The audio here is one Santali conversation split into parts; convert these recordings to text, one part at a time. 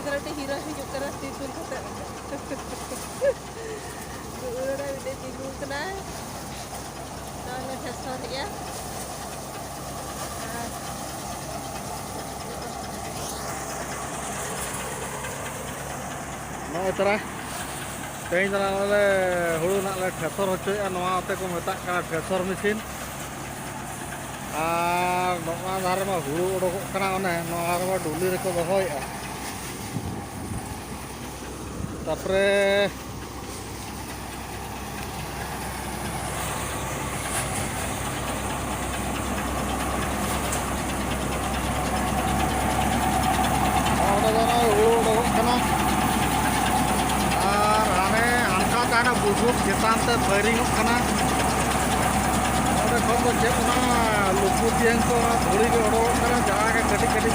Udah hero hidup keras di pun kata. Udah bingung kena. Kalau sensor ya. Nggak terah. Kayaknya oleh hulu nak le tresor hocoy anwa ote ko metak kana tresor mesin. Nokna dhare ma hulu odokok kana one noa ma duli reko dohoya. Tapre hulu odokok kana. Karena busuk kita firing karena ada kalau cekna luput yang ko thori ke odo karena jaga ke kadi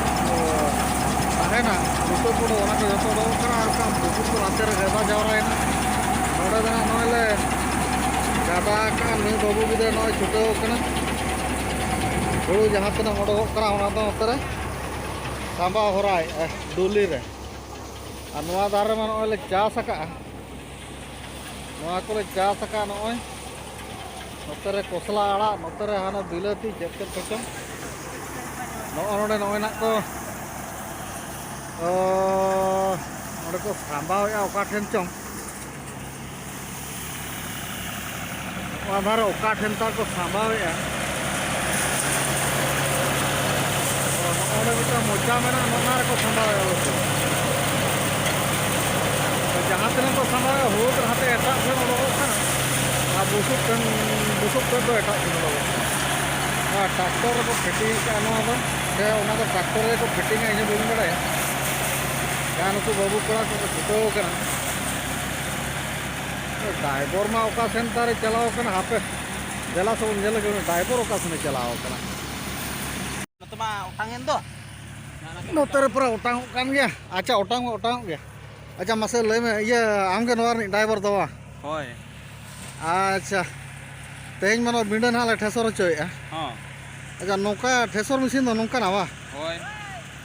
na luput ko ona ke joto odo karena kam busuk ko antar gaba jawraina noda dana noile gaba kan ni babu bide no chuto kana hulu jahan tena odo karena ona to otare samba horai duli re anwa dar man oile cha saka नोआ को चास का नॉय नोतरे कोसला आड़ा नोतरे हाना बिलाती जेते पचम नोडे नॉय ना को नोडे को सांबा या ओका ठेन चम आधार ओका ठेन ता को सांबा या नोडे बिटा मोचा मेना नोनार को सांबा या जहाँ तक को sama hulu terhati etak kan orang kan busuk kan tuh etak kan orang traktor ko fitting ke anu apa saya orang ko traktor ko fitting aja belum ada ya kan aku babu kora ko chuto kan driver ma oka center chalao kan hape jela so jela ke driver oka sune chalao kan noto ma utangin tuh noter pura utang kan ya acha utang ya. अच्छा मसे ले में ये आम के नवार ड्राइवर तो वा होय अच्छा तेज मनो बिंडन हाल ठेसर चोय हां अच्छा नौका ठेसर मशीन दो नौका ना वा होय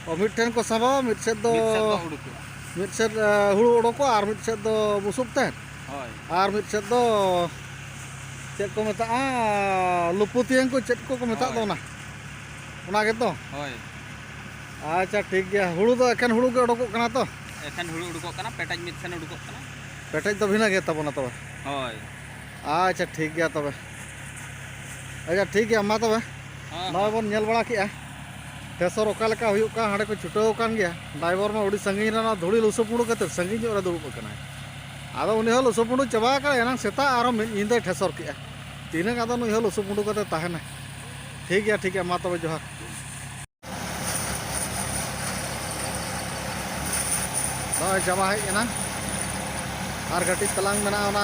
और मिड ठेन को सबा मिड सेट दो हुड़ू उडोको और मिड सेट दो बुसुक ते होय और मिड सेट दो चेक को मेता लुपुतियन को चेक को मेता दो ना उना के तो होय अच्छा ठीक गया हुड़ू दो एखन हुड़ू के उडोको कना तो एखन हुड़ू उडुकोक कना पेटाज मिद सेन उडुकोक कना पेटाज तो भिना गे तबना तबे होय अच्छा ठीक गया तबे अच्छा ठीक गया मा तबे नय बन नेल बड़ा किया ठेसर ओका लेका हुयुक का हाडे को छुटाव कान गया ड्राइवर मा उडी संगी ना धुड़ी लुसुपुडु कते संगी जो रे दुड़ुब कना आदो उनी हो लुसुपुडु चबा का एना सेता आरो मिद इंदे ठेसर किया तीने आदो नुई हो लुसुपुडु कते ताहेना ठीक गया मा तबे जोहार चाबा हेजना और कटी तलांग मेना ओना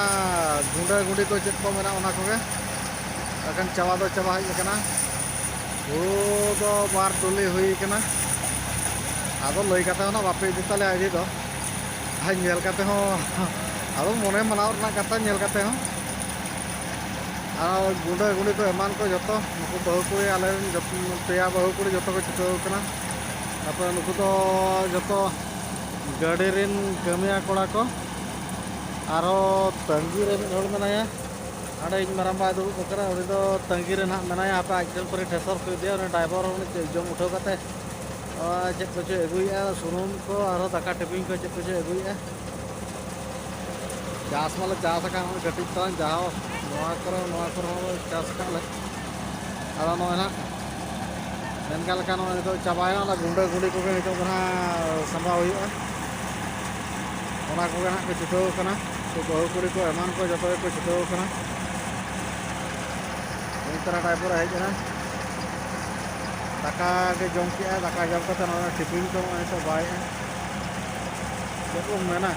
गुंडा गुंडी को चेक को मेना ओना कोगे अकन चाबा दो चाबा हेजना हुड़ू दो बार डुली हुई कना आदो लई काते ओना बापे इदि ताले आइदि दो आ नेल काते हो आदो मने मनाव ना काता नेल काते हो आ गुंडा गुंडी को एमान को जतो नुकु बहु कुड़ी आले जतो पेया बहु कुड़ी जतो को चितो कना तापर नुकु तो जतो गाड़ी रेन कमिया कोड़ा को आरो तंगी रे मिद हड़ मेनाया आडे इन माराम बा दुड़ुब करा उनी दो तंगी रे ना मेनाया आपे आजल पर ठेसर को दिया उनी ड्राइवर उनी जम उठाव काते चेक को एगुया सुनुम को आरो दाका टिफिन को चेक को एगुया चास माले चास का गटी तो जाओ नोआ करो चास का ले आरो नोना मेनका लेका नोय दो चाबाया ना गुंडा गुंडी को नितो ना संभा हुआ ओना को ना को छुटाव कना तो बहु कुड़ी को एमान को जतो को छुटाव कना इन तरह ड्राइवर हेजना दाका के जम के दाका जम कते ना टिफिन को तो बाय चेक मेना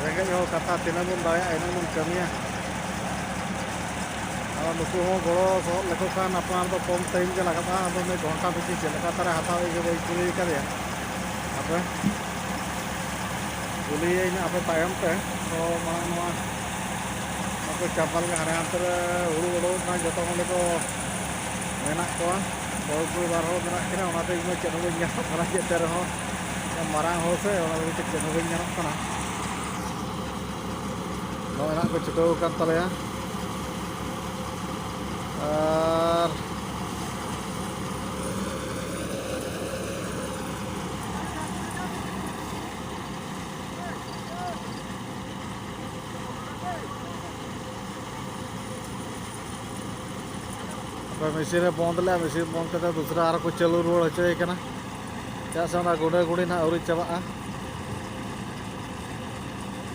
रेगे हो कथा तिना बुन दाया इन बुन कमिया और नुकु हो गड़ो सो लेको खान अपना तो कम टाइम के लगता अब मैं घंटा पीछे चलका तारे हाथाव के बई कुली करे आपे कुली आपे तायम ते तो माना आपे चापल के हारे अंतर हुड़ू उडो ना जतो कोले को मेना को बहुत कोई बार हो मेना किना ओनाते मैं चेनो बई ᱧᱟᱢ ᱠᱟᱱᱟ ᱪᱮᱫ ᱨᱮᱦᱚᱸ yang marang hol se ona lagi cek cenah bain ganok kana no enak ko cukau kan tale ya ar machine बंद ले मशीन बंद करते दूसरा आर को चालू रुआड़ होचोय कना चेदा से ओना गुंडा गुंडी ना आउरी चाबाआ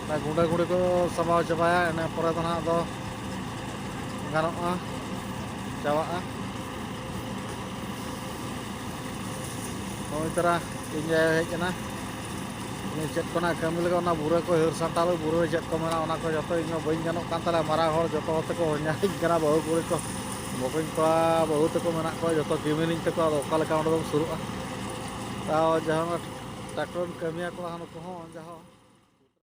ना गुंडा गुंडी को समाव चाबाया इना परे दो ना दो गानोआ चाबाआ नोई तरा इन हेज कना इन चेक कोना कामी लगा ओना बुरा को हर साटाल बुरा चेक को मेना ओना को जतो इन बइन गानोक कान ताले मारा हर जतो होते को न्याय कना बहु गुड़ी को बकन को बहुत को मेना को जो किमिनिंग तक ओका सुरुआ ताव जहाँ ट्रैक्टर कमिया को जहाँ